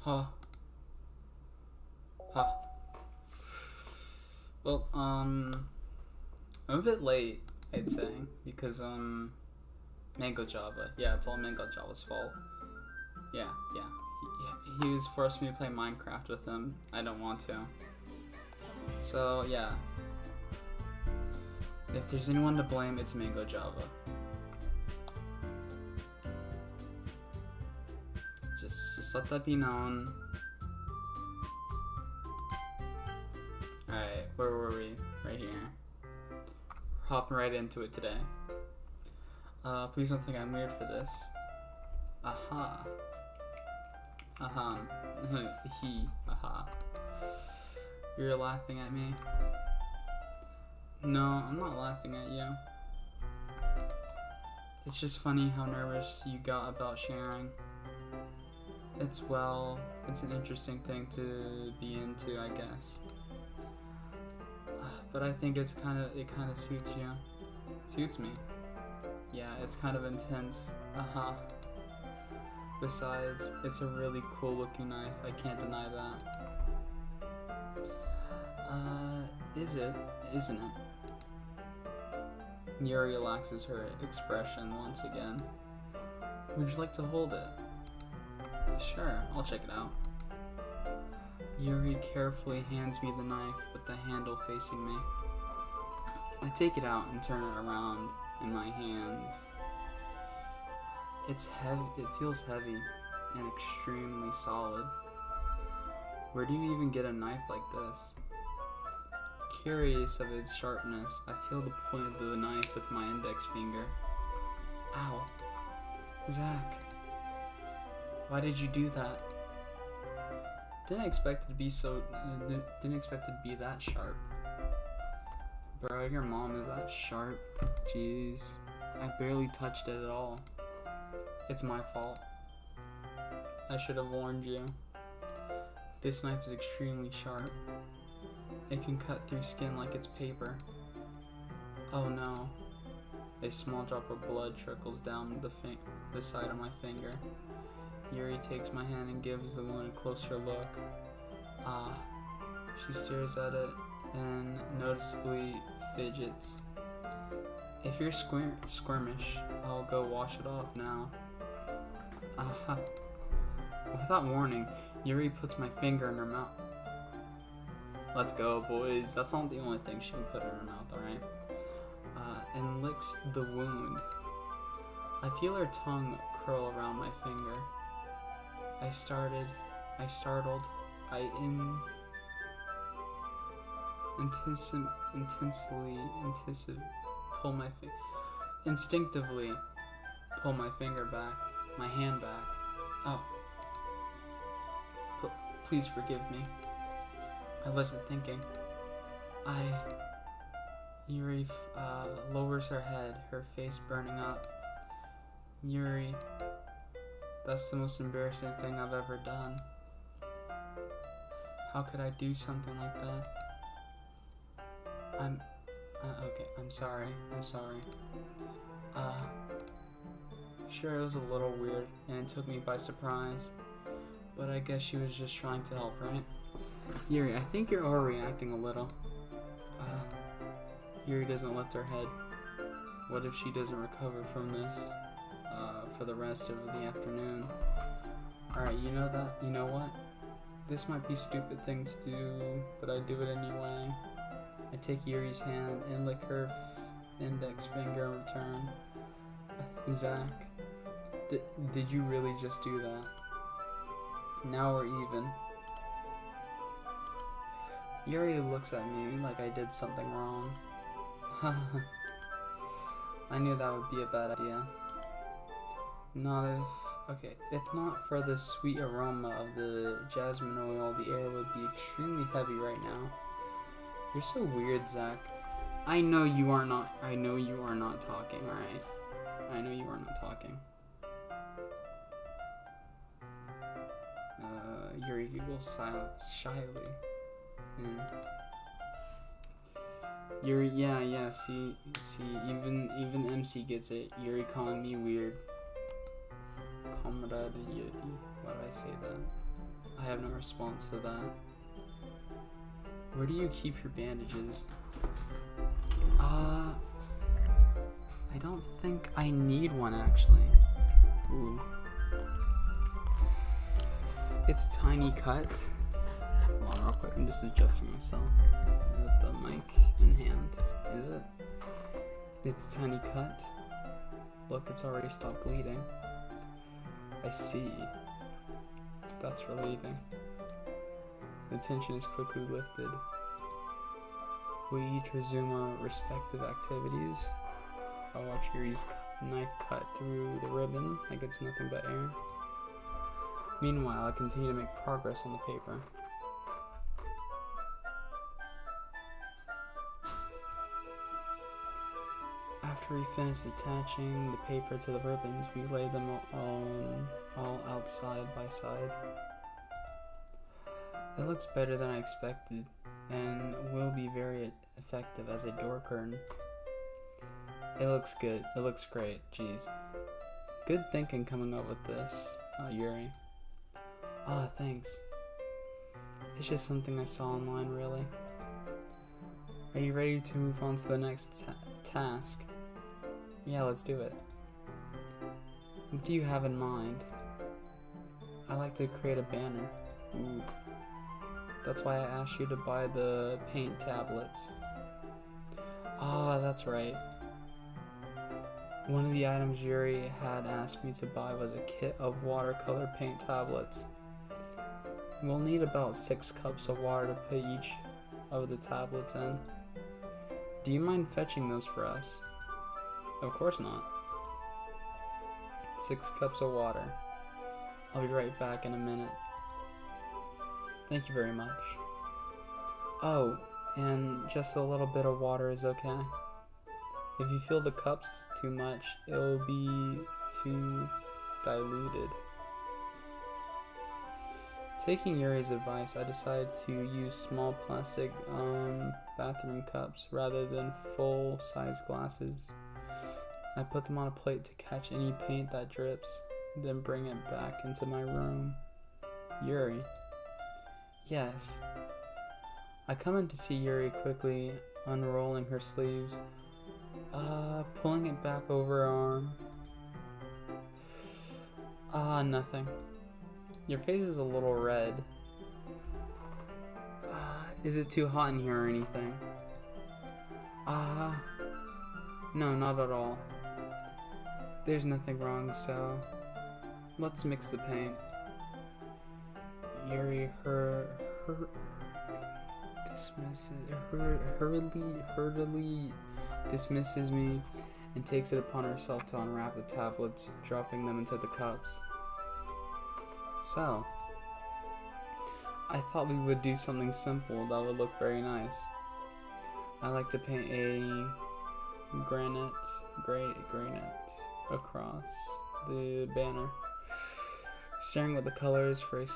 Huh. Huh. Well, I'm a bit late, I'd say, because, Mango Java. Yeah, it's all Mango Java's fault. Yeah. He was forcing me to play Minecraft with him. I don't want to. So, yeah. If there's anyone to blame, it's Mango Java. Just let that be known. Alright, where were we? Right here. Hopping right into it today. Please don't think I'm weird for this. Aha. Aha. You're laughing at me? No, I'm not laughing at you. It's just funny how nervous you got about sharing. It's an interesting thing to be into, I guess. But I think it kind of suits you. Suits me. Yeah, it's kind of intense. Besides, it's a really cool looking knife. I can't deny that. Isn't it? Yuri relaxes her expression once again. Would you like to hold it? Sure, I'll check it out. Yuri carefully hands me the knife with the handle facing me. I take it out and turn it around in my hands. It's heavy. It feels heavy and extremely solid. Where do you even get a knife like this? Curious of its sharpness, I feel the point of the knife with my index finger. Ow. Zach. Why did you do that? Didn't expect it to be that sharp. Bro, your mom is that sharp. Jeez. I barely touched it at all. It's my fault. I should have warned you. This knife is extremely sharp. It can cut through skin like it's paper. Oh no. A small drop of blood trickles down the side of my finger. Yuri takes my hand and gives the wound a closer look. She stares at it and noticeably fidgets. If you're squirmish, I'll go wash it off now. Without warning, Yuri puts my finger in her mouth. Let's go, boys. That's not the only thing she can put in her mouth, alright? And licks the wound. I feel her tongue curl around my finger. Instinctively pull my finger back, my hand back. Oh. Please forgive me. I wasn't thinking. Yuri lowers her head, her face burning up. Yuri, that's the most embarrassing thing I've ever done. How could I do something like that? Okay, I'm sorry. Sure, it was a little weird, and it took me by surprise. But I guess she was just trying to help, right? Yuri, I think you're overreacting a little. Yuri doesn't lift her head. What if she doesn't recover from this for the rest of the afternoon? Alright, you know what? This might be a stupid thing to do, but I do it anyway. I take Yuri's hand and lick her index finger in return. Zach, did you really just do that? Now we're even. Yuri looks at me like I did something wrong. I knew that would be a bad idea. If not for the sweet aroma of the jasmine oil, the air would be extremely heavy right now. You're so weird, Zach. I know you are not talking, alright? I know you are not talking. Yuri giggles shyly. Yuri, yeah, see, even MC gets it. Yuri calling me weird. Comrade Yuri. Why do I say that? I have no response to that. Where do you keep your bandages? I don't think I need one, actually. Ooh. It's a tiny cut. Hold on real quick, I'm just adjusting myself with the mic in hand. Is it? It's a tiny cut. Look, it's already stopped bleeding. I see. That's relieving. The tension is quickly lifted. We each resume our respective activities. I'll watch Yuri's knife cut through the ribbon like it's nothing but air. Meanwhile, I continue to make progress on the paper. After we finish attaching the paper to the ribbons, we lay them all out side by side. It looks better than I expected, and will be very effective as a door curtain. It looks good. It looks great. Jeez. Good thinking coming up with this, Yuri. Thanks. It's just something I saw online, really. Are you ready to move on to the next task? Yeah, let's do it. What do you have in mind? I like to create a banner. Ooh. That's why I asked you to buy the paint tablets. That's right. One of the items Yuri had asked me to buy was a kit of watercolor paint tablets. We'll need about 6 cups of water to put each of the tablets in. Do you mind fetching those for us? Of course not. 6 cups of water. I'll be right back in a minute. Thank you very much. Oh, and just a little bit of water is okay. If you fill the cups too much, it will be too diluted. Taking Yuri's advice, I decided to use small plastic bathroom cups rather than full-size glasses. I put them on a plate to catch any paint that drips, then bring it back into my room. Yuri. Yes. I come in to see Yuri quickly unrolling her sleeves, pulling it back over her arm. Nothing. Your face is a little red. Is it too hot in here or anything? No, not at all. There's nothing wrong, so let's mix the paint. Yuri hurriedly dismisses me and takes it upon herself to unwrap the tablets, dropping them into the cups. So, I thought we would do something simple that would look very nice. I like to paint a granite across the banner, starting with the colors for a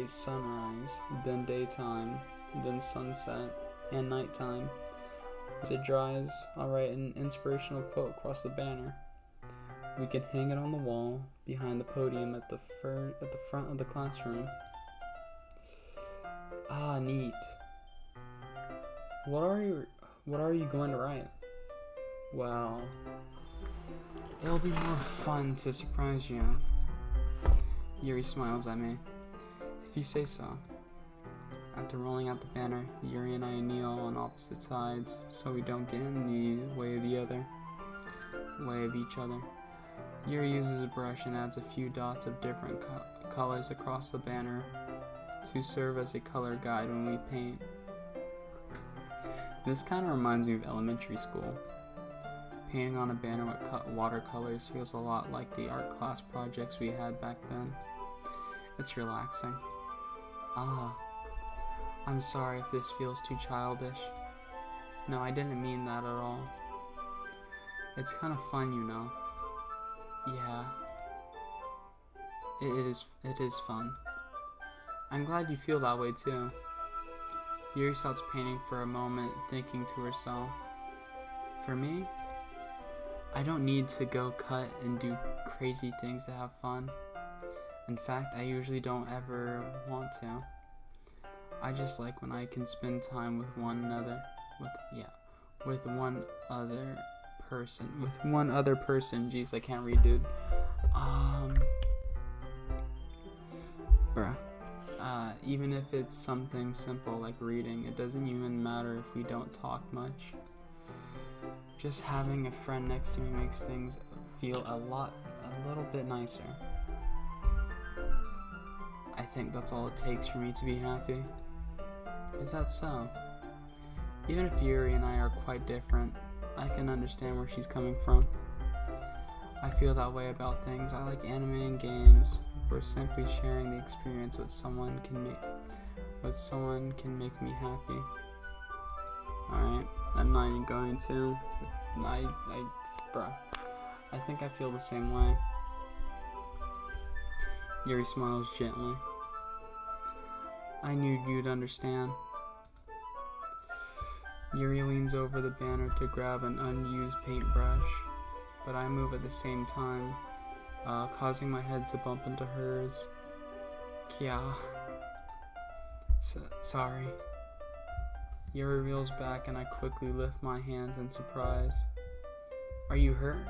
sunrise, then daytime, then sunset, and nighttime. As it dries, I'll write an inspirational quote across the banner. We can hang it on the wall behind the podium at the front of the classroom. Neat. What are you going to write? Well, it'll be more fun to surprise you. Yuri smiles at me. If you say so. After rolling out the banner, Yuri and I kneel on opposite sides so we don't get in the way of each other. Yuri uses a brush and adds a few dots of different colors across the banner to serve as a color guide when we paint. This kind of reminds me of elementary school. Painting on a banner with watercolors feels a lot like the art class projects we had back then. It's relaxing. I'm sorry if this feels too childish. No, I didn't mean that at all. It's kind of fun, you know. Yeah. It is fun. I'm glad you feel that way too. Yuri stops painting for a moment, thinking to herself, for me, I don't need to go cut and do crazy things to have fun. In fact, I usually don't ever want to. I just like when I can spend time with one other person. Jeez, I can't read, dude. Even if it's something simple like reading, it doesn't even matter if we don't talk much. Just having a friend next to me makes things feel a little bit nicer. I think that's all it takes for me to be happy. Is that so? Even if Yuri and I are quite different, I can understand where she's coming from. I feel that way about things. I like anime and games, where simply sharing the experience with someone can make me happy. Alright, I'm not even going to. I think I feel the same way. Yuri smiles gently. I knew you'd understand. Yuri leans over the banner to grab an unused paintbrush, but I move at the same time, causing my head to bump into hers. Kya. Sorry. Yuri reels back and I quickly lift my hands in surprise. Are you hurt?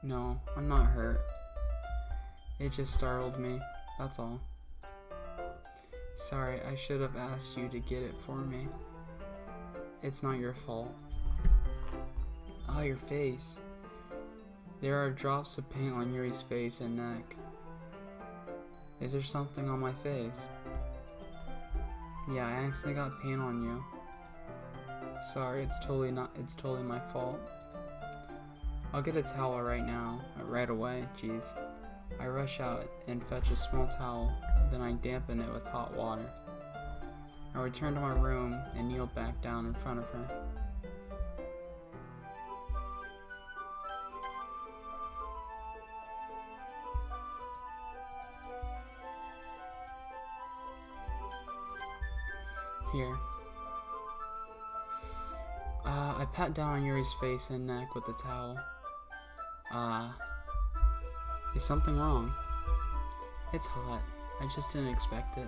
No, I'm not hurt. It just startled me, that's all. Sorry, I should have asked you to get it for me. It's not your fault. Oh, your face. There are drops of paint on Yuri's face and neck. Is there something on my face? Yeah, I accidentally got paint on you. Sorry, it's totally my fault. I'll get a towel right now, right away, jeez. I rush out and fetch a small towel, then I dampen it with hot water. I return to my room and kneel back down in front of her. Here. I pat down on Yuri's face and neck with the towel. Is something wrong? It's hot. I just didn't expect it.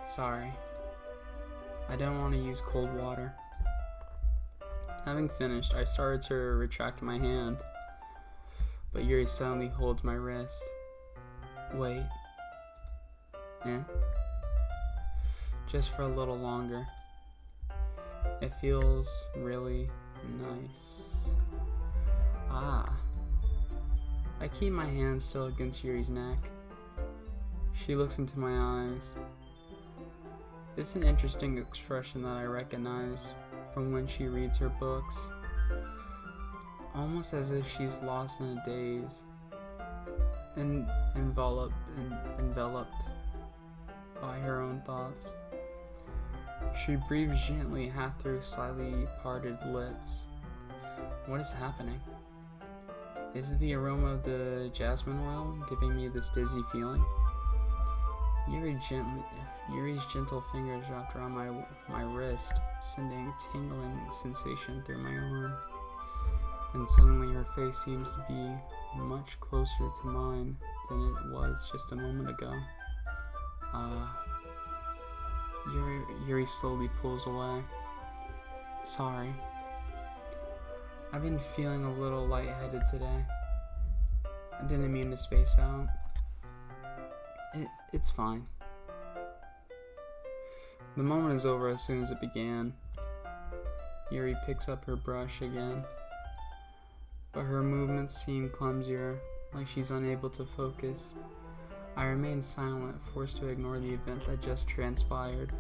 Sorry. I didn't want to use cold water. Having finished, I started to retract my hand, but Yuri suddenly holds my wrist. Wait. Just for a little longer. It feels really nice. I keep my hand still against Yuri's neck. She looks into my eyes. It's an interesting expression that I recognize from when she reads her books. Almost as if she's lost in a daze. Enveloped by her own thoughts. She breathes gently, half through slightly parted lips. What is happening? Is it the aroma of the jasmine oil giving me this dizzy feeling? Yuri's gentle fingers wrapped around my wrist, sending a tingling sensation through my arm. And suddenly her face seems to be much closer to mine than it was just a moment ago. Yuri slowly pulls away. Sorry. I've been feeling a little lightheaded today. I didn't mean to space out. It's fine. The moment is over as soon as it began. Yuri picks up her brush again, but her movements seem clumsier, like she's unable to focus. I remain silent, forced to ignore the event that just transpired.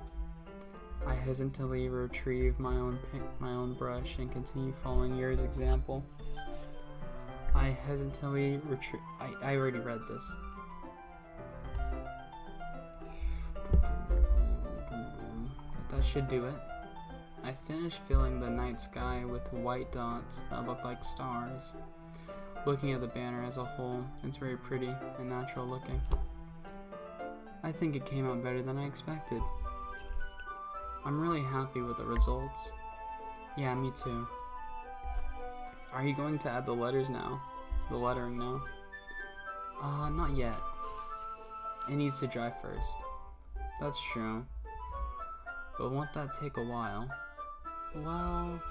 I hesitantly retrieve my own brush and continue following Yuri's example. I hesitantly retrieve. I already read this. That should do it. I finished filling the night sky with white dots that look like stars. Looking at the banner as a whole, it's very pretty and natural looking. I think it came out better than I expected. I'm really happy with the results. Yeah, me too. Are you going to add the letters now? The lettering now? Not yet. It needs to dry first. That's true. But won't that take a while? Well,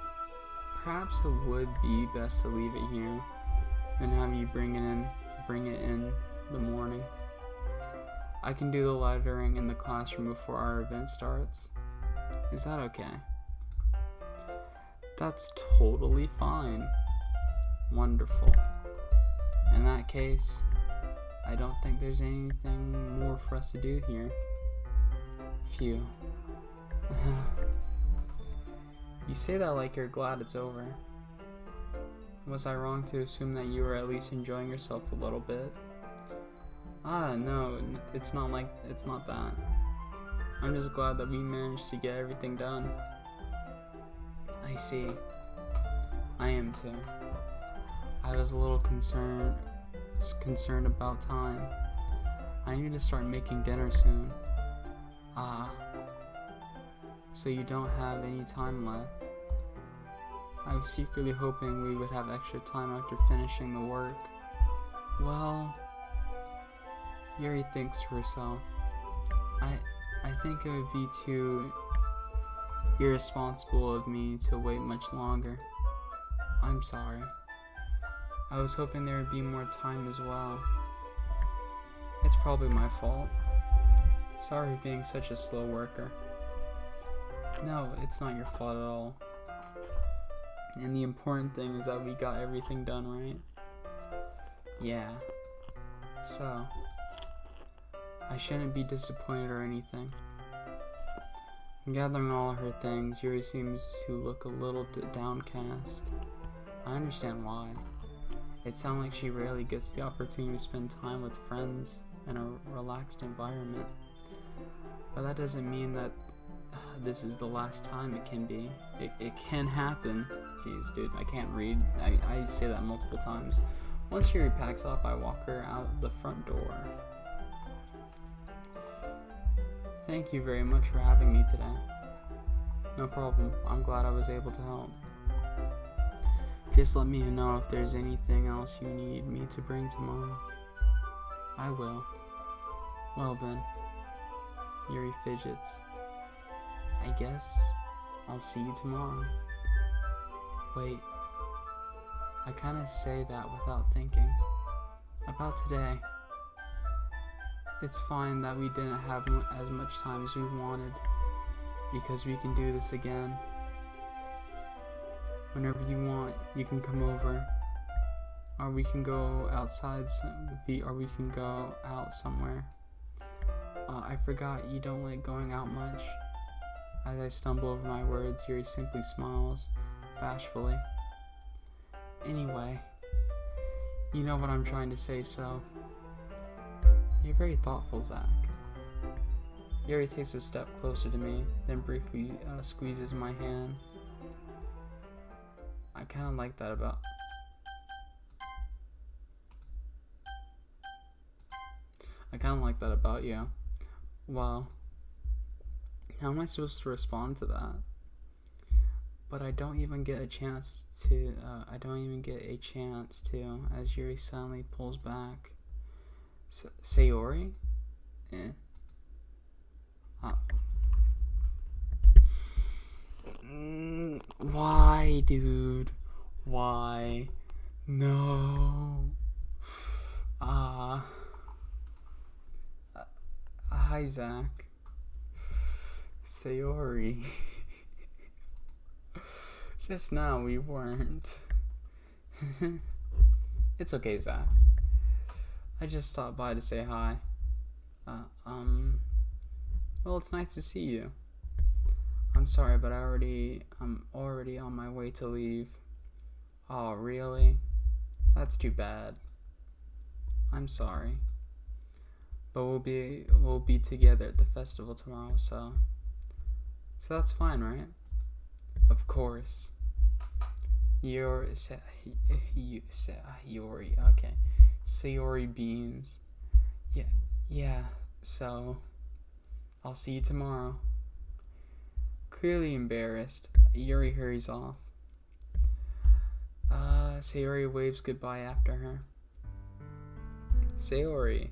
perhaps it would be best to leave it here, then have you bring it in the morning. I can do the lettering in the classroom before our event starts. Is that okay? That's totally fine. Wonderful. In that case, I don't think there's anything more for us to do here. Phew. You say that like you're glad it's over. Was I wrong to assume that you were at least enjoying yourself a little bit? No, it's not that. I'm just glad that we managed to get everything done. I see. I am too. I was a little concerned about time. I need to start making dinner soon. So you don't have any time left. I was secretly hoping we would have extra time after finishing the work. Well, Yuri thinks to herself. I think it would be too irresponsible of me to wait much longer. I'm sorry. I was hoping there would be more time as well. It's probably my fault. Sorry for being such a slow worker. No, it's not your fault at all. And the important thing is that we got everything done, right? Yeah. So, I shouldn't be disappointed or anything. Gathering all her things, Yuri seems to look a little downcast. I understand why. It sounds like she rarely gets the opportunity to spend time with friends in a relaxed environment. But that doesn't mean that this is the last time it can be. It can happen. Jeez, dude, I can't read. I say that multiple times. Once Yuri packs up, I walk her out the front door. Thank you very much for having me today. No problem. I'm glad I was able to help. Just let me know if there's anything else you need me to bring tomorrow. I will. Well then. Yuri fidgets. I guess I'll see you tomorrow. Wait. I kinda say that without thinking. About today. It's fine that we didn't have as much time as we wanted, because we can do this again. Whenever you want, you can come over, or we can go outside, or we can go out somewhere. I forgot you don't like going out much. As I stumble over my words, Yuri simply smiles, bashfully. Anyway, you know what I'm trying to say, so. You're very thoughtful, Zach. Yuri takes a step closer to me, then briefly squeezes my hand. I kind of like that about you. Well, how am I supposed to respond to that? But I don't even get a chance to, as Yuri suddenly pulls back. Sayori? Why, dude? Why? No. Hi, Zach. Sayori. Just now we weren't. It's okay, Zach. I just stopped by to say hi. Well, it's nice to see you. I'm sorry, but I'm already on my way to leave. Oh, really? That's too bad. I'm sorry. But we'll be together at the festival tomorrow, so that's fine, right? Of course. Yori, okay. Sayori beams. Yeah, so I'll see you tomorrow. Clearly embarrassed, Yuri hurries off. Sayori waves goodbye after her. Sayori,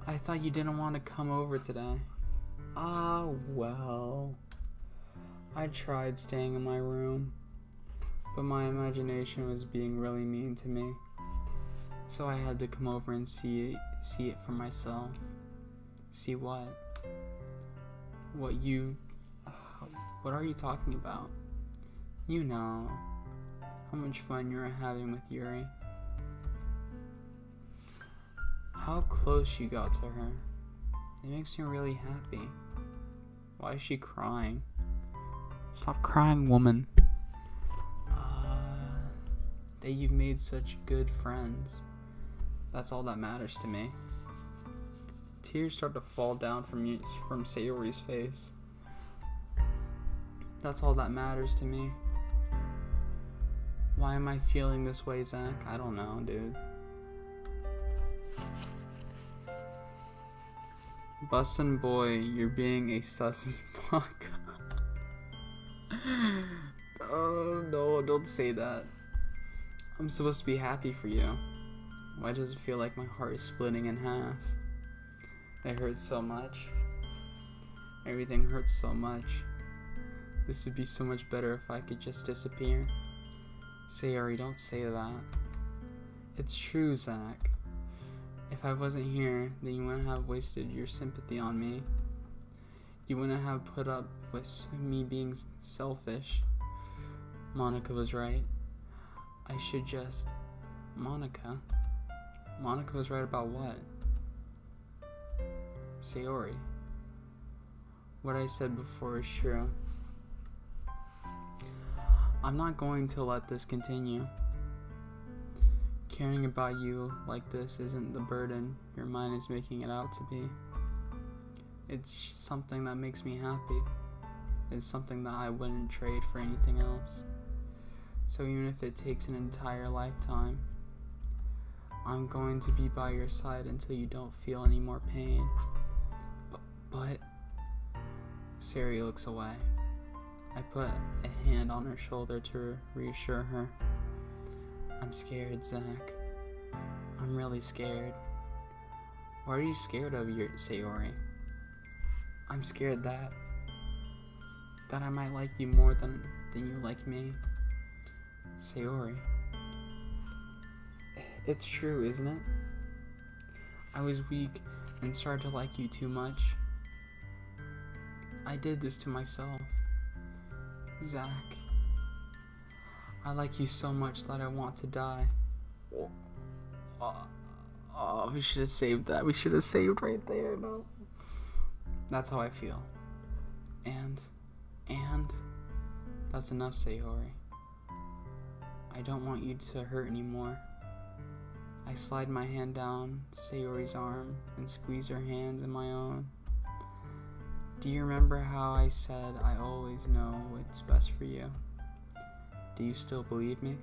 I thought you didn't want to come over today. Well, I tried staying in my room, but my imagination was being really mean to me. So I had to come over and see it for myself. See what? What are you talking about? You know, how much fun you're having with Yuri. How close you got to her. It makes me really happy. Why is she crying? Stop crying, woman. That you've made such good friends. That's all that matters to me. Tears start to fall down from Sayori's face. That's all that matters to me. Why am I feeling this way, Zach? I don't know, dude. Bustin' boy, you're being a sussy fuck. Oh no, don't say that. I'm supposed to be happy for you. Why does it feel like my heart is splitting in half? It hurts so much. Everything hurts so much. This would be so much better if I could just disappear. Sayori, don't say that. It's true, Zach. If I wasn't here, then you wouldn't have wasted your sympathy on me. You wouldn't have put up with me being selfish. Monica was right. I should just... Monica was right about what? Sayori. What I said before is true. I'm not going to let this continue. Caring about you like this isn't the burden your mind is making it out to be. It's something that makes me happy. It's something that I wouldn't trade for anything else. So even if it takes an entire lifetime, I'm going to be by your side until you don't feel any more pain. But Sari looks away. I put a hand on her shoulder to reassure her. I'm scared, Zach. I'm really scared. What are you scared of, Sayori? I'm scared that I might like you more than you like me. Sayori. It's true, isn't it? I was weak and started to like you too much. I did this to myself. Zach. I like you so much that I want to die. Oh, we should have saved that. We should have saved right there, no. That's how I feel. And that's enough, Sayori. I don't want you to hurt anymore. I slide my hand down Sayori's arm and squeeze her hands in my own. Do you remember how I said I always know what's best for you? Do you still believe me?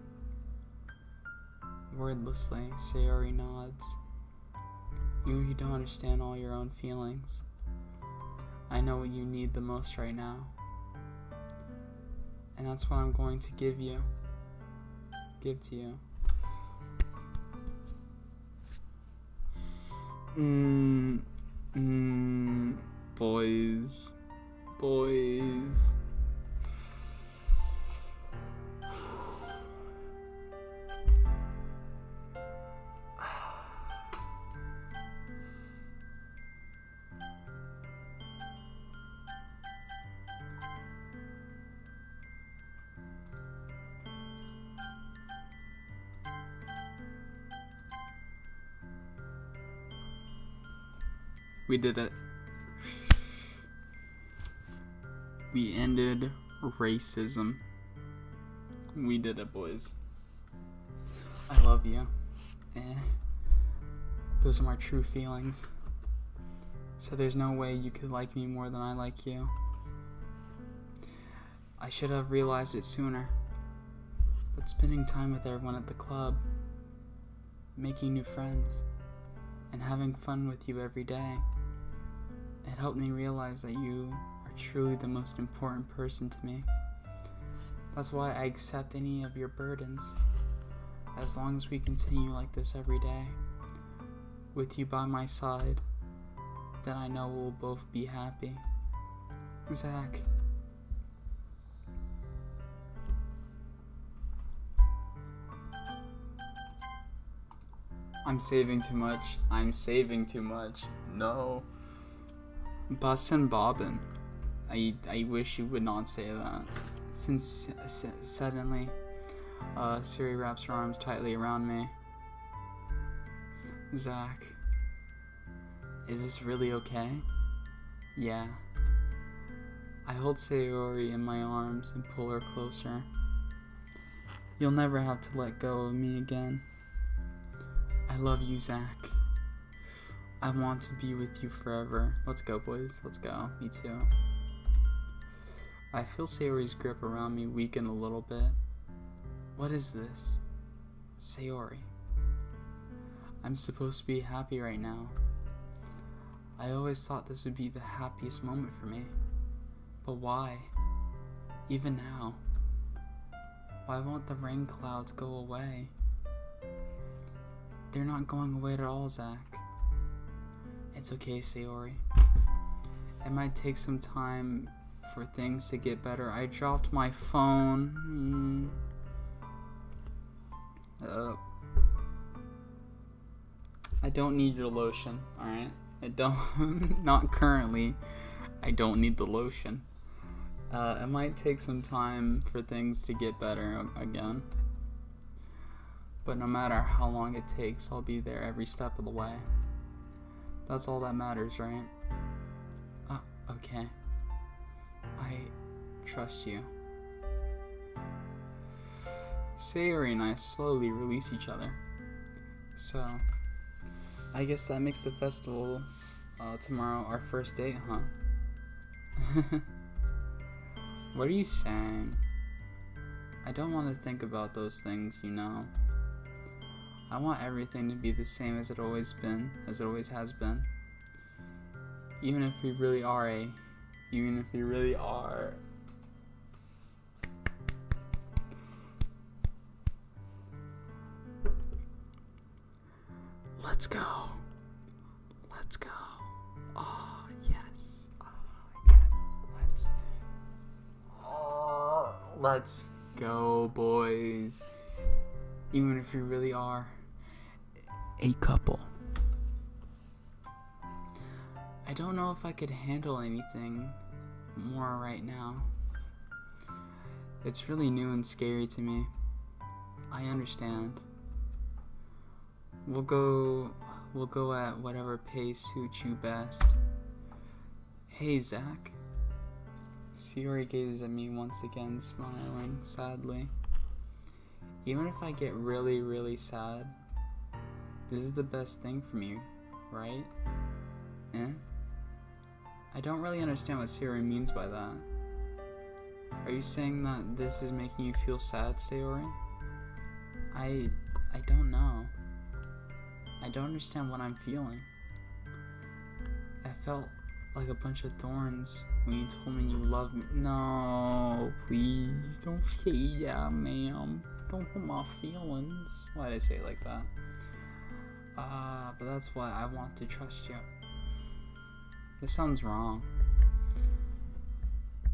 Wordlessly, Sayori nods. You don't understand all your own feelings. I know what you need the most right now. And that's what I'm going to give to you. Boys. We did it. We ended racism. We did it, boys. I love you. Those are my true feelings. So there's no way you could like me more than I like you. I should have realized it sooner. But spending time with everyone at the club, making new friends, and having fun with you every day, it helped me realize that you are truly the most important person to me. That's why I accept any of your burdens. As long as we continue like this every day, with you by my side, then I know we'll both be happy. Zach. I'm saving too much. No. Bussin' bobbin'. I wish you would not say that. Since suddenly, Siri wraps her arms tightly around me. Zach. Is this really okay? Yeah. I hold Sayori in my arms and pull her closer. You'll never have to let go of me again. I love you, Zach. I want to be with you forever. Let's go, boys. Let's go. Me too. I feel Sayori's grip around me weaken a little bit. What is this? Sayori. I'm supposed to be happy right now. I always thought this would be the happiest moment for me. But why? Even now? Why won't the rain clouds go away? They're not going away at all, Zach. It's okay, Sayori. It might take some time for things to get better. I dropped my phone. I don't need your lotion, alright? I don't, not currently. I don't need the lotion. It might take some time for things to get better again. But no matter how long it takes, I'll be there every step of the way. That's all that matters, right? Okay. I trust you. Sayori and I slowly release each other. So, I guess that makes the festival tomorrow our first date, huh? What are you saying? I don't want to think about those things, you know. I want everything to be the same as it always has been. Even if we really are Let's go. Oh, yes. Let's go, boys. Even if we really are a couple. I don't know if I could handle anything more right now. It's really new and scary to me. I understand. We'll go at whatever pace suits you best. Hey, Zach. Sayori gazes at me once again, smiling sadly. Even if I get really, really sad, this is the best thing for me, right? I don't really understand what Sayori means by that. Are you saying that this is making you feel sad, Sayori? I don't know. I don't understand what I'm feeling. I felt like a bunch of thorns when you told me you loved me. No, please, don't say that, ma'am. Don't hurt my feelings. Why did I say it like that? But that's why I want to trust you. This sounds wrong.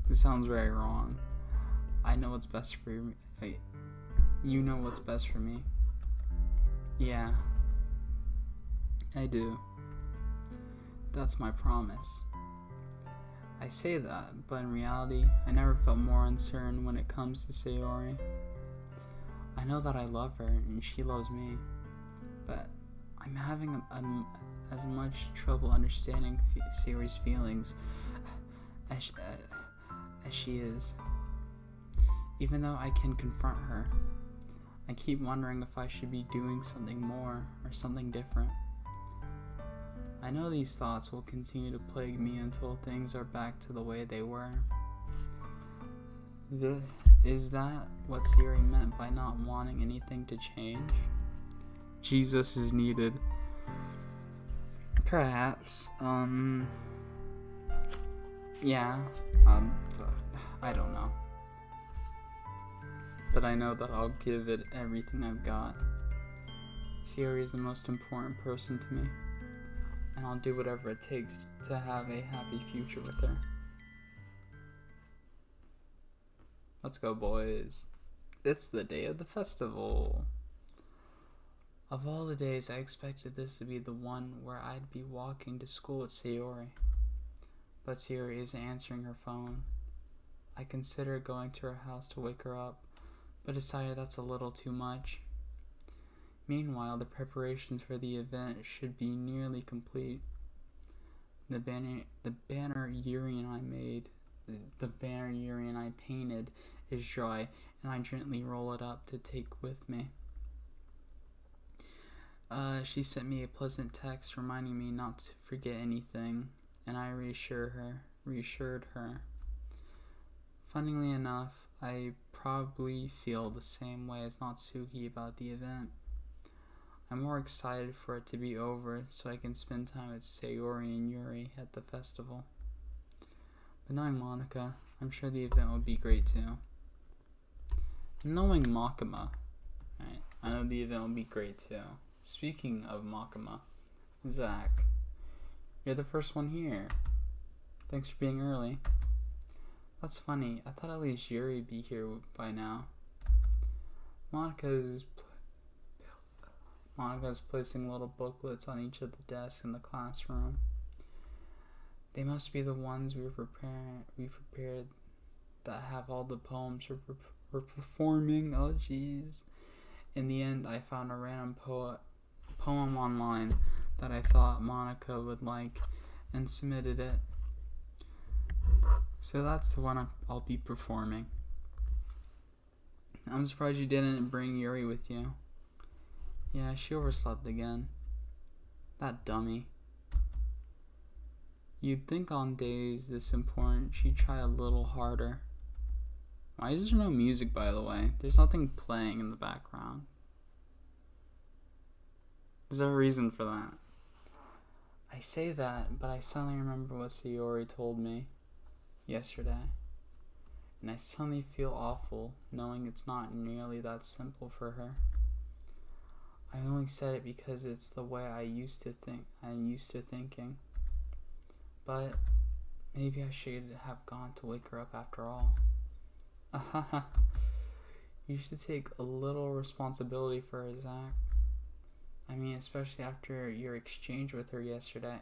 This sounds very wrong. I know what's best for you. Wait, you know what's best for me. Yeah, I do. That's my promise. I say that, but in reality, I never felt more uncertain when it comes to Sayori. I know that I love her and she loves me, but I'm having as much trouble understanding Sayori's feelings as as she is. Even though I can confront her, I keep wondering if I should be doing something more or something different. I know these thoughts will continue to plague me until things are back to the way they were. Is that what Siri meant by not wanting anything to change? Jesus is needed. Perhaps. Yeah. I don't know. But I know that I'll give it everything I've got. Siri is the most important person to me, and I'll do whatever it takes to have a happy future with her. Let's go, boys. It's the day of the festival. Of all the days, I expected this to be the one where I'd be walking to school with Sayori. But Sayori isn't answering her phone. I considered going to her house to wake her up, but decided that's a little too much. Meanwhile, the preparations for the event should be nearly complete. The banner Yuri and I painted is dry, and I gently roll it up to take with me. She sent me a pleasant text reminding me not to forget anything, and I reassured her. Funnily enough, I probably feel the same way as Natsuki about the event. I'm more excited for it to be over so I can spend time with Sayori and Yuri at the festival. But knowing Monica, I'm sure the event will be great too. Knowing Makima, right, I know the event will be great too. Speaking of Makima, Zach, you're the first one here. Thanks for being early. That's funny. I thought at least Yuri'd be here by now. Monica's placing little booklets on each of the desks in the classroom. They must be the ones we prepared that have all the poems we're performing. Oh jeez. In the end, I found a random poem online that I thought Monica would like and submitted it. So that's the one I'll be performing. I'm surprised you didn't bring Yuri with you. Yeah, she overslept again. That dummy. You'd think on days this important she'd try a little harder. Why is there no music, by the way? There's nothing playing in the background. Is there a reason for that? I say that, but I suddenly remember what Sayori told me yesterday. And I suddenly feel awful knowing it's not nearly that simple for her. I only said it because it's the way I'm used to thinking. But maybe I should have gone to wake her up after all. You should take a little responsibility for her, Zach. I mean, especially after your exchange with her yesterday.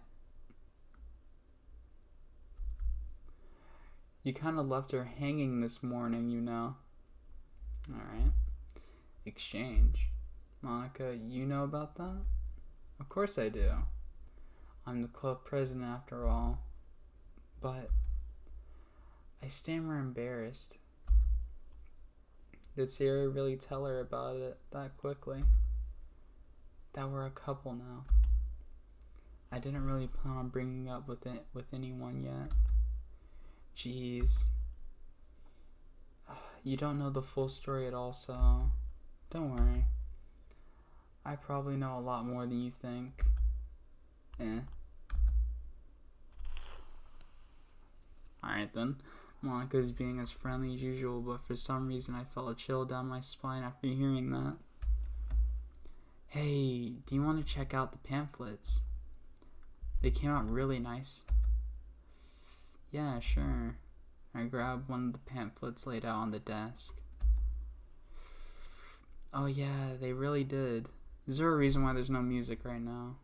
You kind of left her hanging this morning, you know. Alright. Exchange. Monica, you know about that? Of course I do. I'm the club president after all. But I stammer embarrassed. Did Sarah really tell her about it that quickly? That we're a couple now. I didn't really plan on bringing up with anyone yet. Jeez. You don't know the full story at all, so don't worry. I probably know a lot more than you think. Alright then. Monica's being as friendly as usual, but for some reason I felt a chill down my spine after hearing that. Hey, do you want to check out the pamphlets? They came out really nice. Yeah, sure. I grabbed one of the pamphlets laid out on the desk. Oh yeah, they really did. Is there a reason why there's no music right now?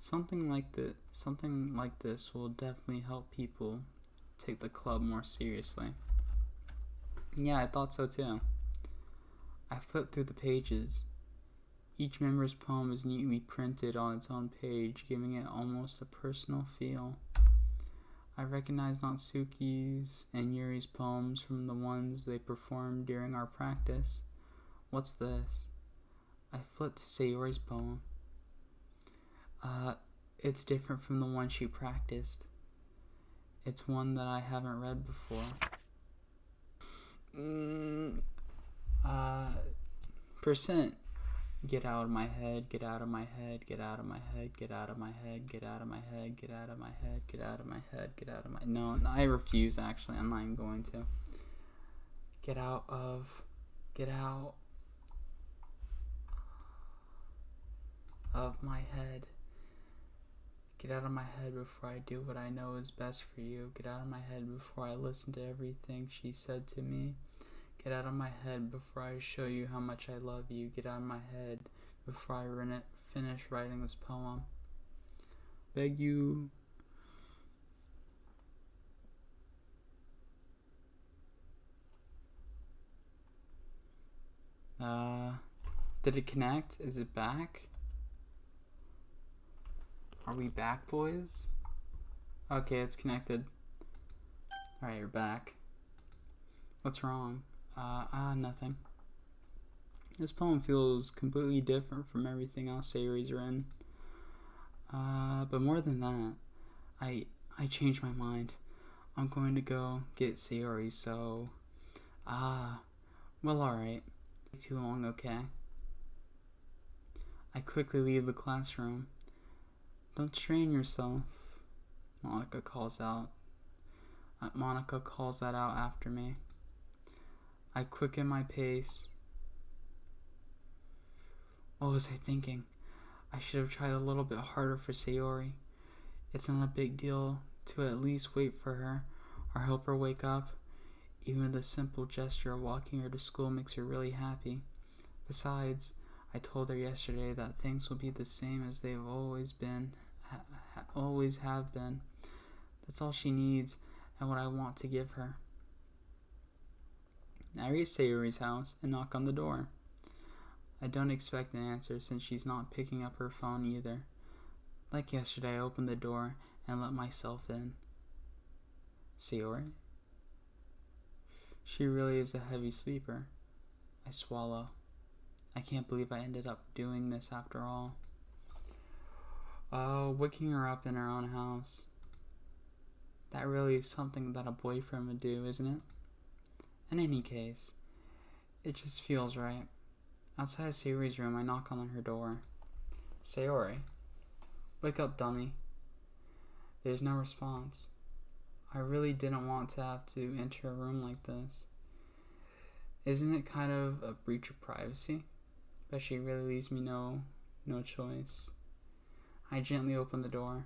Something like this will definitely help people take the club more seriously. Yeah, I thought so too. I flipped through the pages. Each member's poem is neatly printed on its own page, giving it almost a personal feel. I recognize Natsuki's and Yuri's poems from the ones they performed during our practice. What's this? I flipped to Sayori's poem. It's different from the one she practiced. It's one that I haven't read before. Percent. Get out of my head, get out of my head, get out of my head, get out of my head, get out of my head, get out of my head, get out of my head, get out of my... No, I refuse, actually. I'm not even going to. Get out of my head. Get out of my head before I do what I know is best for you. Get out of my head before I listen to everything she said to me. Get out of my head before I show you how much I love you. Get out of my head before I finish writing this poem. Beg you. Did it connect? Is it back? Are we back, boys? Okay, it's connected. Alright, you're back. What's wrong? Nothing. This poem feels completely different from everything else Sayori's written. But more than that, I changed my mind. I'm going to go get Sayori, so... well, alright. Too long, okay? I quickly leave the classroom. Don't strain yourself, Monica calls out. Monica calls that out after me. I quicken my pace. What was I thinking? I should have tried a little bit harder for Sayori. It's not a big deal to at least wait for her or help her wake up. Even the simple gesture of walking her to school makes her really happy. Besides, I told her yesterday that things will be the same as they've always been, always have been. That's all she needs and what I want to give her. I reach Sayori's house and knock on the door. I don't expect an answer since she's not picking up her phone either. Like yesterday, I opened the door and let myself in. Sayori? She really is a heavy sleeper. I swallow. I can't believe I ended up doing this after all. Waking her up in her own house. That really is something that a boyfriend would do, isn't it? In any case, it just feels right. Outside Sayori's room, I knock on her door. Sayori, wake up, dummy. There's no response. I really didn't want to have to enter a room like this. Isn't it kind of a breach of privacy? But she really leaves me no choice. I gently open the door.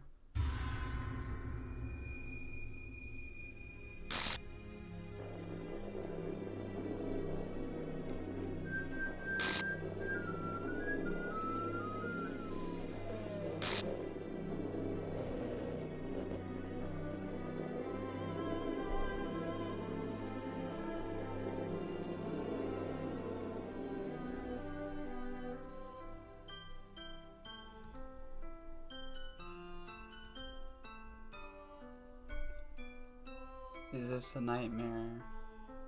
Is this a nightmare?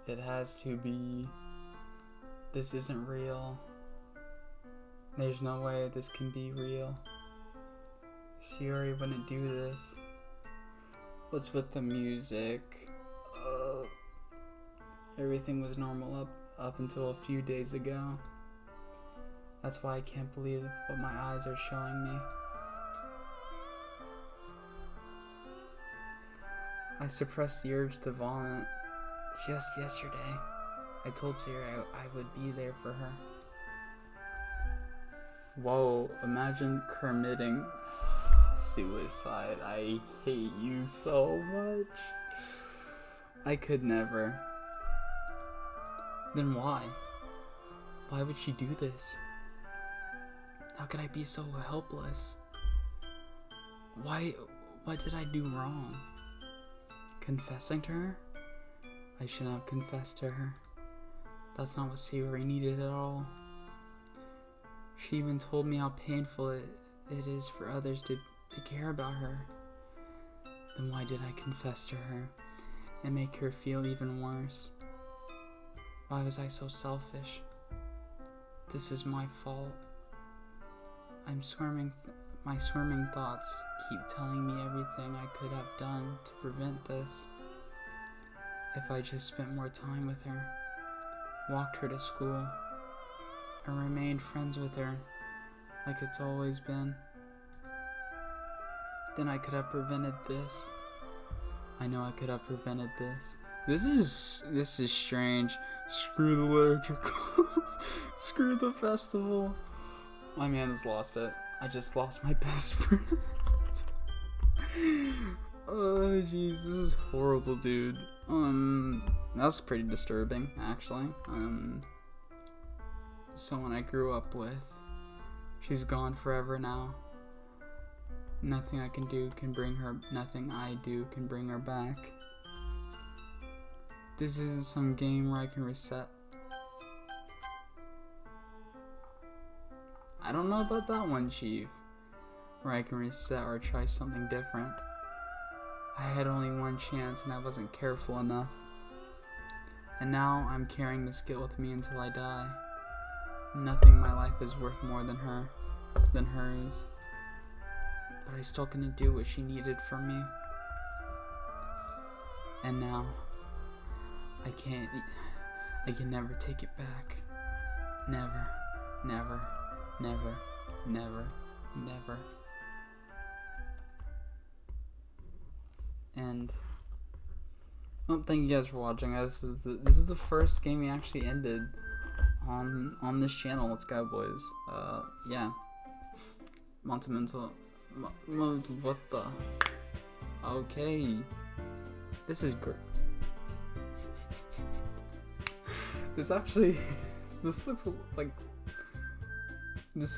It has to be. This isn't real. There's no way this can be real. Sayori wouldn't do this. What's with the music? Everything was normal up until a few days ago. That's why I can't believe what my eyes are showing me. I suppressed the urge to vomit. Just yesterday, I told Sayori I would be there for her. Whoa, imagine committing suicide. I hate you so much. I could never. Then why? Why would she do this? How could I be so helpless? What did I do wrong? Confessing to her? I shouldn't have confessed to her. That's not what Sayori needed at all. She even told me how painful it is for others to care about her. Then why did I confess to her and make her feel even worse? Why was I so selfish? This is my fault. My swimming thoughts keep telling me everything I could have done to prevent this. If I just spent more time with her, walked her to school, and remained friends with her like it's always been, then I could have prevented this. I know I could have prevented this. This is strange. Screw the literature club. Screw the festival. My man has lost it. I just lost my best friend. Oh jeez, this is horrible, dude. That was pretty disturbing, actually. Someone I grew up with. She's gone forever now. Nothing I do can bring her back. This isn't some game where I can reset. I don't know about that one, Chief. Where I can reset or try something different. I had only one chance and I wasn't careful enough. And now I'm carrying this guilt with me until I die. Nothing in my life is worth more than hers. But I still couldn't do what she needed from me. And now, I can never take it back. Never, never, never, never, never. And, well, thank you guys for watching. This is the first game we actually ended on this channel. Let's go, boys. Yeah. Monumental. What the? Okay. This is great. This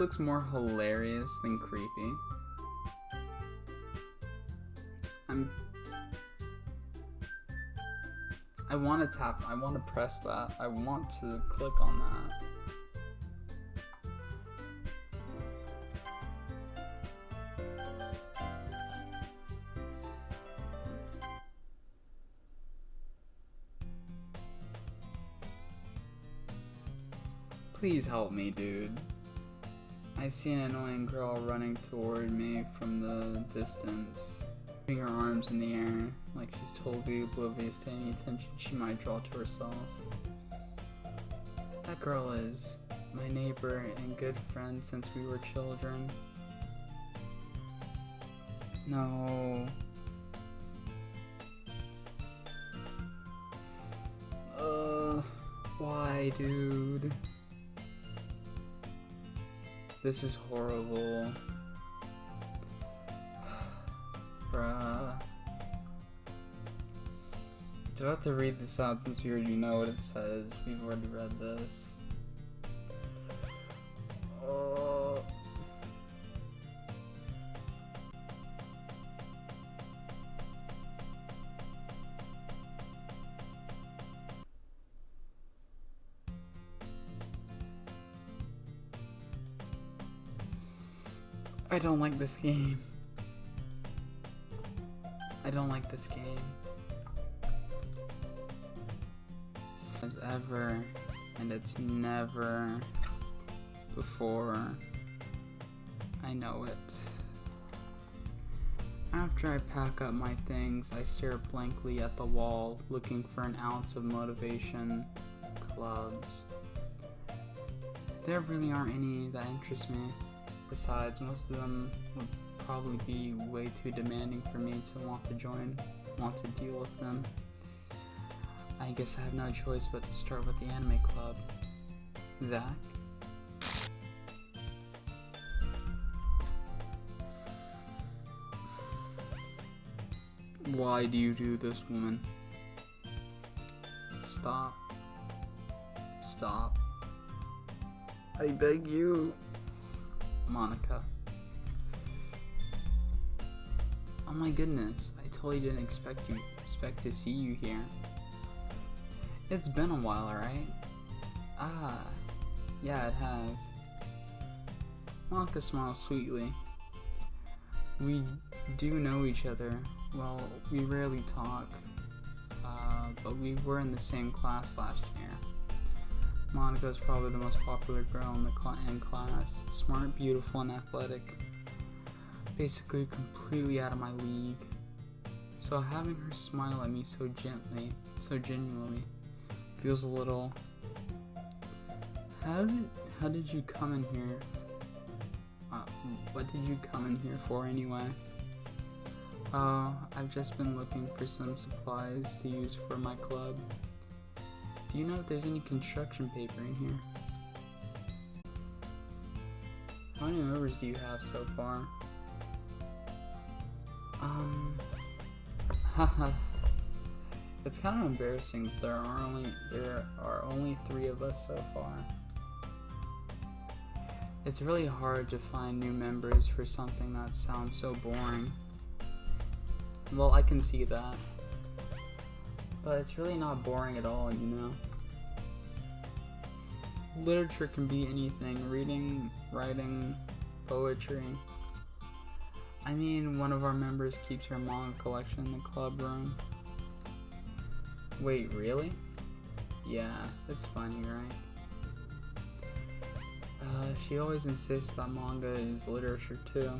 looks more hilarious than creepy. I want to press that. I want to click on that. Please help me, dude. I see an annoying girl running toward me from the distance, putting her arms in the air like she's totally oblivious to any attention she might draw to herself. That girl is my neighbor and good friend since we were children. No. Why, dude? This is horrible. Bruh. Do I have to read this out since we already know what it says? We've already read this. I don't like this game. I don't like this game. As ever, and it's never before. I know it. After I pack up my things, I stare blankly at the wall, looking for an ounce of motivation. Clubs. There really aren't any that interest me. Besides, most of them would probably be way too demanding for me to want to deal with them. I guess I have no choice but to start with the anime club. Zach? Why do you do this, woman? Stop. Stop. I beg you. Monica. Oh my goodness, I totally didn't expect to see you here. It's been a while, right? Ah, yeah, it has. Monica smiles sweetly. We do know each other. Well, we rarely talk, but we were in the same class last year. Monica is probably the most popular girl in class. Smart, beautiful, and athletic. Basically completely out of my league. So having her smile at me so gently, so genuinely, feels a little... How did you come in here? What did you come in here for anyway? I've just been looking for some supplies to use for my club. Do you know if there's any construction paper in here? How many members do you have so far? Haha. It's kind of embarrassing. There are only 3 of us so far. It's really hard to find new members for something that sounds so boring. Well, I can see that. But it's really not boring at all, you know? Literature can be anything. Reading, writing, poetry. I mean, one of our members keeps her manga collection in the club room. Wait, really? Yeah, it's funny, right? She always insists that manga is literature too.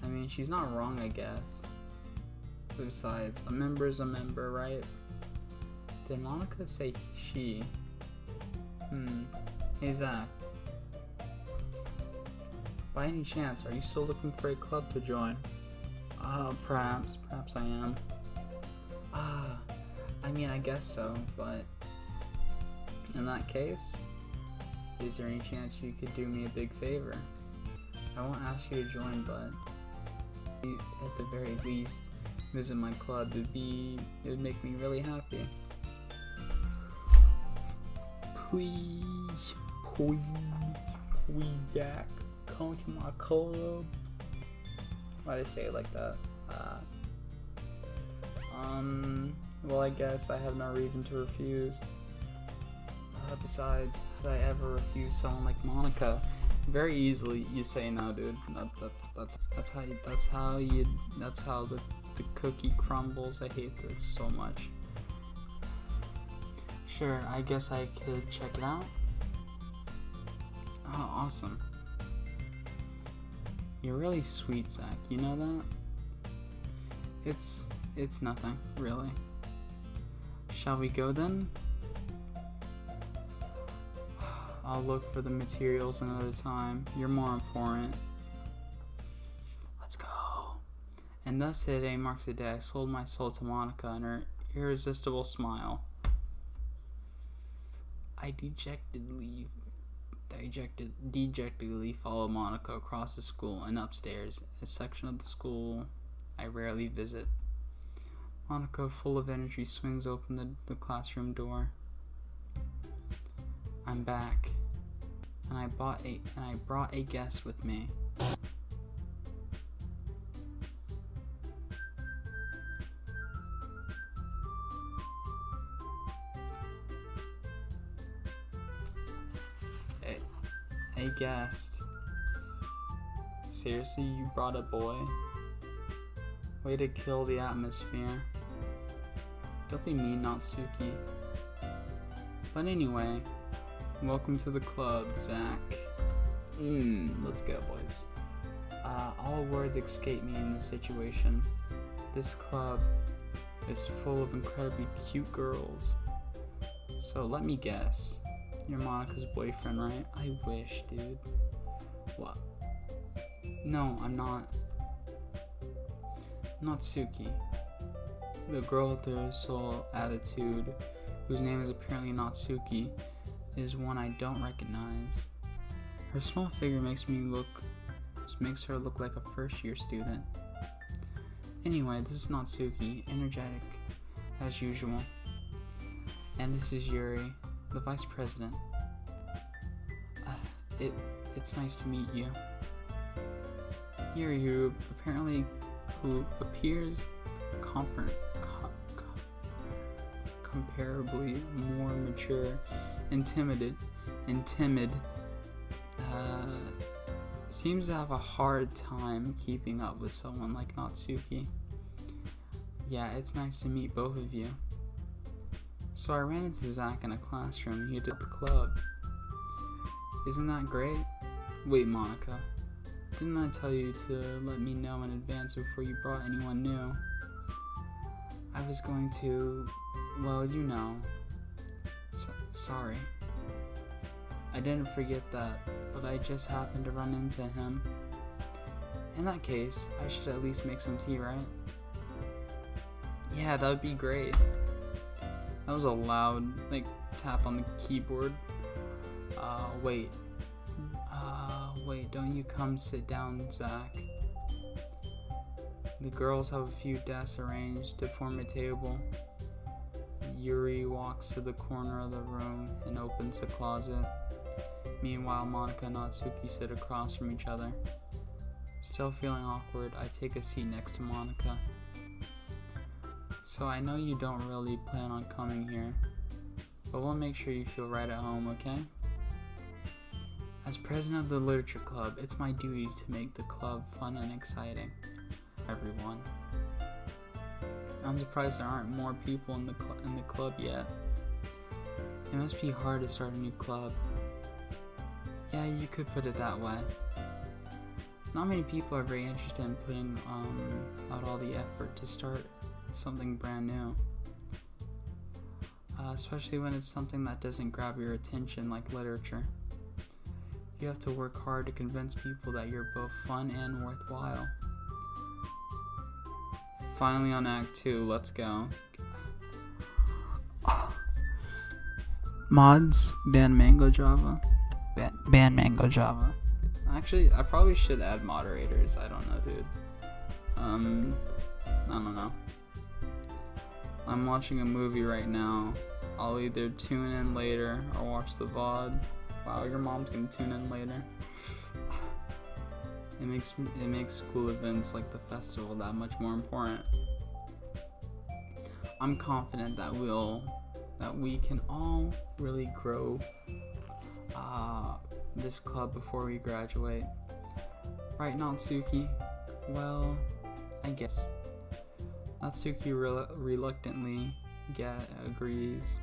I mean, she's not wrong, I guess. Besides, a member is a member, right? Did Monica say she? Hey Zach. By any chance, are you still looking for a club to join? Perhaps I am. I mean, I guess so, but in that case, is there any chance you could do me a big favor? I won't ask you to join, but at the very least, visit my club. It would make me really happy. Please, Jack, come to my club. Why'd I say it like that? Well, I guess I have no reason to refuse. Besides, had I ever refused someone like Monica? Very easily, you say no, dude. That's how the cookie crumbles. I hate this so much. Sure, I guess I could check it out. Oh, awesome. You're really sweet, Zach. You know that? It's nothing, really. Shall we go then? I'll look for the materials another time. You're more important. Let's go. And thus today marks the day I sold my soul to Monica and her irresistible smile. I dejectedly follow Monica across the school and upstairs, a section of the school I rarely visit. Monica, full of energy, swings open the classroom door. I'm back, and I brought a guest with me. A guest. Seriously, you brought a boy? Way to kill the atmosphere. Don't be mean, Natsuki. But anyway, welcome to the club, Zach. Let's go, boys. All words escape me in this situation. This club is full of incredibly cute girls. So let me guess. You're Monica's boyfriend, right? I wish, dude. What? No, I'm not. Natsuki. The girl with the soul attitude, whose name is apparently Natsuki, is one I don't recognize. Her small figure makes her look like a first-year student. Anyway, this is Natsuki, energetic as usual. And this is Yuri, the vice president. It's nice to meet you. Yuri, who appears comparably more mature and timid, seems to have a hard time keeping up with someone like Natsuki. Yeah, it's nice to meet both of you. So I ran into Zach in a classroom and he did the club. Isn't that great? Wait, Monica. Didn't I tell you to let me know in advance before you brought anyone new? I was going to, well, you know. Sorry. I didn't forget that, but I just happened to run into him. In that case, I should at least make some tea, right? Yeah, that would be great. That was a loud, tap on the keyboard. Wait, don't you come sit down, Zach. The girls have a few desks arranged to form a table. Yuri walks to the corner of the room and opens the closet. Meanwhile, Monica and Natsuki sit across from each other. Still feeling awkward, I take a seat next to Monica. So I know you don't really plan on coming here, but we'll make sure you feel right at home, okay? As president of the literature club, it's my duty to make the club fun and exciting. Everyone. I'm surprised there aren't more people in the club yet. It must be hard to start a new club. Yeah, you could put it that way. Not many people are very interested in putting out all the effort to start something brand new. Especially when it's something that doesn't grab your attention like literature. You have to work hard to convince people that you're both fun and worthwhile. Finally on Act 2, let's go. Mods, ban Mango Java. Ban Mango Java. Actually, I probably should add moderators. I don't know, dude. I don't know. I'm watching a movie right now. I'll either tune in later or watch the VOD. Wow, your mom's gonna tune in later. It makes school events like the festival that much more important. I'm confident that we can all really grow this club before we graduate. Right, Natsuki? Well, I guess. Natsuki reluctantly agrees.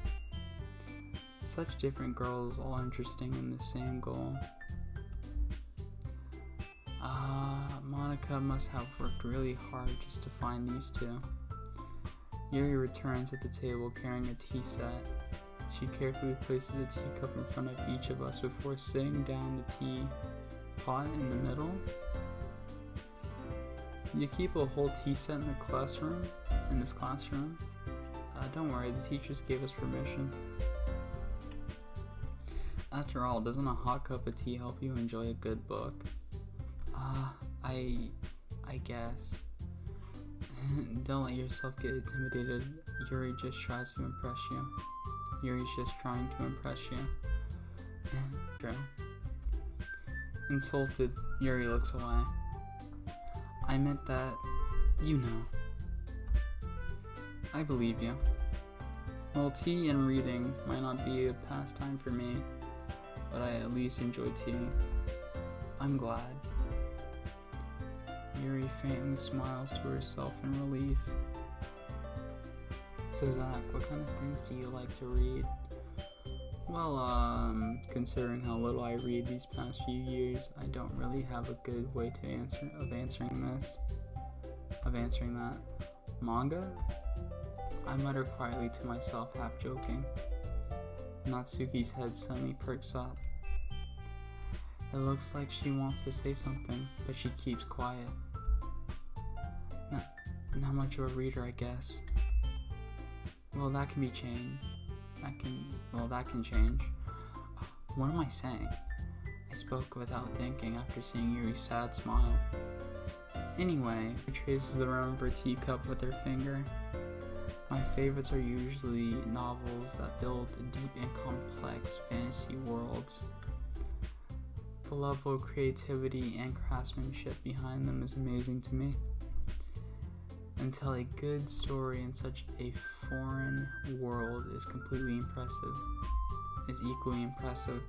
Such different girls, all interesting in the same goal. Monica must have worked really hard just to find these two. Yuri returns at the table carrying a tea set. She carefully places a teacup in front of each of us before sitting down the tea pot in the middle. You keep a whole tea set in this classroom? Don't worry, the teachers gave us permission. After all, doesn't a hot cup of tea help you enjoy a good book? I guess. Don't let yourself get intimidated. Yuri just tries to impress you. Yuri's just trying to impress you. True. Insulted, Yuri looks away. I meant that, you know. I believe you. Well, tea and reading might not be a pastime for me, but I at least enjoy tea. I'm glad. Yuri faintly smiles to herself in relief. So Zach, what kind of things do you like to read? Well, considering how little I read these past few years, I don't really have a good way to answering that. Manga? I mutter quietly to myself, half joking. Natsuki's head suddenly perks up. It looks like she wants to say something, but she keeps quiet. Not much of a reader, I guess. Well, that can be changed. That can change. What am I saying? I spoke without thinking after seeing Yuri's sad smile. Anyway, she traces the rim of her teacup with her finger. My favorites are usually novels that build deep and complex fantasy worlds. The level of creativity and craftsmanship behind them is amazing to me. Until a good story in such a foreign world is equally impressive.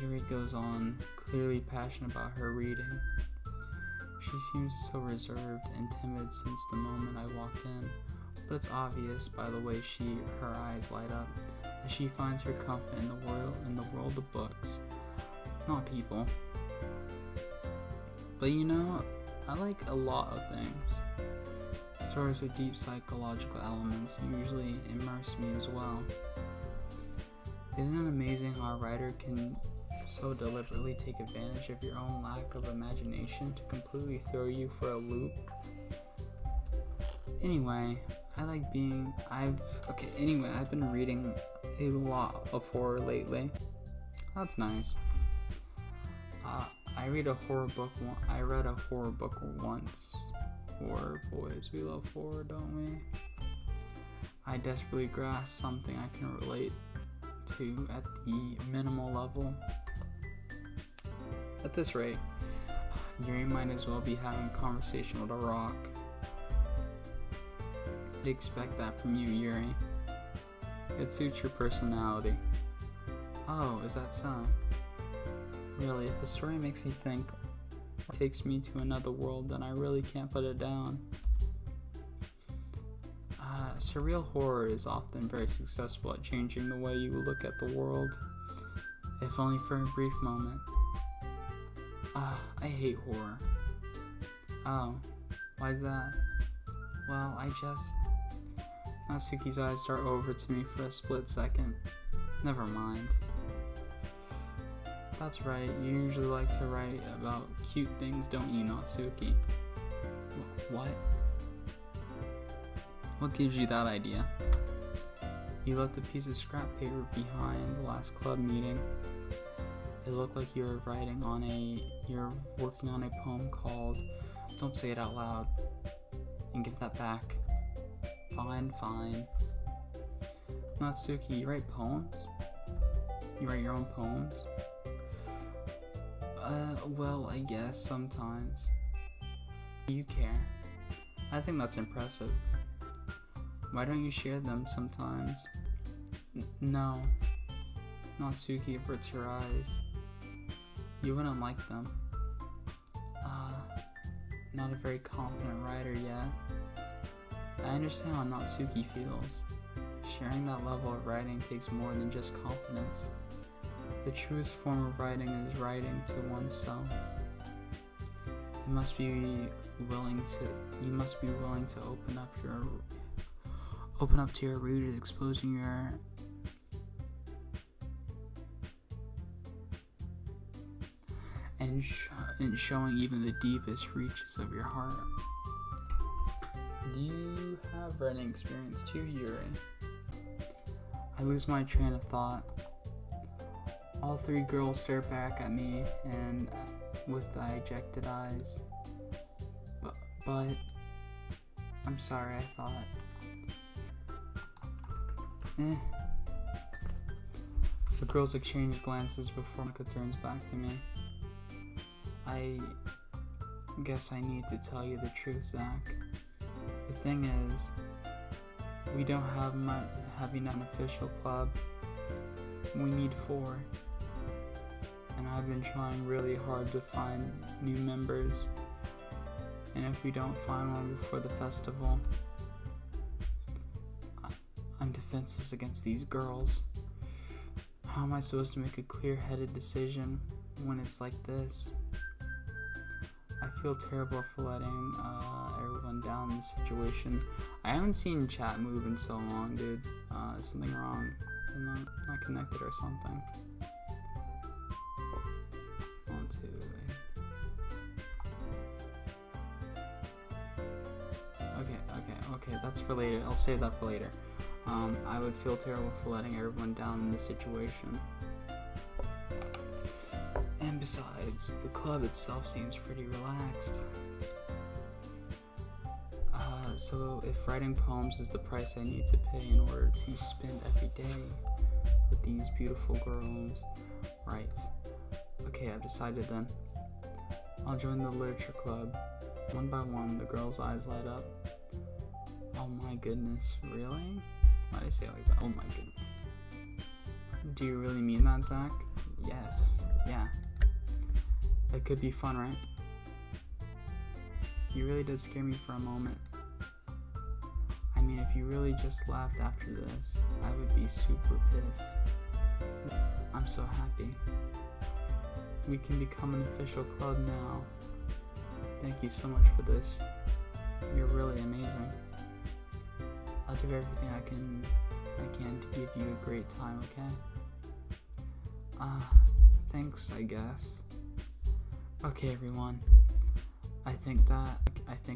Yuri goes on, clearly passionate about her reading. She seems so reserved and timid since the moment I walked in, but it's obvious by the way her eyes light up that she finds her comfort in the world of books, not people. But you know, I like a lot of things. Stories with deep psychological elements usually immerse me as well. Isn't it amazing how a writer can so deliberately take advantage of your own lack of imagination to completely throw you for a loop? Anyway, I've been reading a lot of horror lately. That's nice. I read a horror book once. Horror, boys, we love horror, don't we? I desperately grasp something I can relate to at the minimal level. At this rate, Yuri might as well be having a conversation with a rock. I'd expect that from you, Yuri. It suits your personality. Oh, is that so? Really, if a story makes me think or takes me to another world, then I really can't put it down. Surreal horror is often very successful at changing the way you look at the world, if only for a brief moment. I hate horror. Oh, why's that? Well, Natsuki's eyes dart over to me for a split second. Never mind. That's right, you usually like to write about cute things, don't you, Natsuki? What? What gives you that idea? You left a piece of scrap paper behind the last club meeting. It looked like you're working on a poem called Don't Say It Out Loud. And give that back. Fine. Natsuki, you write poems? You write your own poems? Well, I guess sometimes. You care. I think that's impressive. Why don't you share them sometimes? No. Natsuki averts her eyes. You wouldn't like them. Not a very confident writer yet. I understand how Natsuki feels. Sharing that level of writing takes more than just confidence. The truest form of writing is writing to oneself. You must be willing to open up to your readers, exposing your and showing even the deepest reaches of your heart. Do you have writing experience too, Yuri? I lose my train of thought. All three girls stare back at me and with ejected eyes. But I'm sorry, I thought. The girls exchange glances before Mika turns back to me. I guess I need to tell you the truth, Zach. The thing is, we don't have an official club. We need 4. And I've been trying really hard to find new members. And if we don't find one before the festival, I'm defenseless against these girls. How am I supposed to make a clear-headed decision when it's like this? I feel terrible for letting everyone down in this situation. I haven't seen chat move in so long, dude. Is something wrong? I'm not connected or something. 1, 2, 8. Okay, that's for later. I'll save that for later. I would feel terrible for letting everyone down in this situation. And besides, the club itself seems pretty relaxed. So if writing poems is the price I need to pay in order to spend every day with these beautiful girls, right. Okay, I've decided then. I'll join the literature club. One by one, the girls' eyes light up. Oh my goodness, really? Why did I say it like that? Oh my goodness. Do you really mean that, Zach? Yes. Yeah. It could be fun, right? You really did scare me for a moment. I mean, if you really just laughed after this, I would be super pissed. I'm so happy. We can become an official club now. Thank you so much for this. You're really amazing. I'll do everything I can to give you a great time, okay? Thanks, I guess. Okay, everyone. I think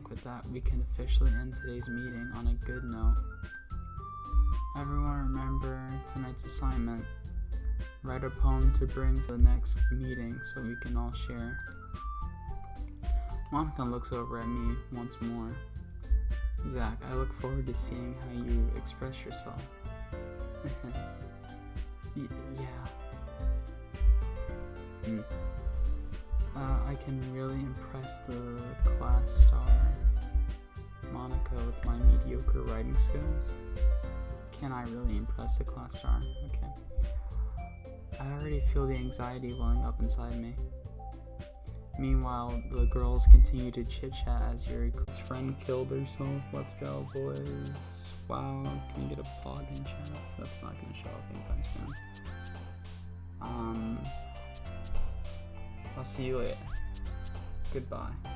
with that we can officially end today's meeting on a good note. Everyone remember tonight's assignment. Write a poem to bring to the next meeting so we can all share. Monica looks over at me once more. Zach, I look forward to seeing how you express yourself. Yeah. I can really impress the class star, Monica, with my mediocre writing skills. Can I really impress the class star? Okay. I already feel the anxiety welling up inside me. Meanwhile, the girls continue to chit-chat as your friend killed herself. Let's go, boys. Wow, can you get a pog in chat? That's not gonna show up anytime soon. I'll see you later. Goodbye.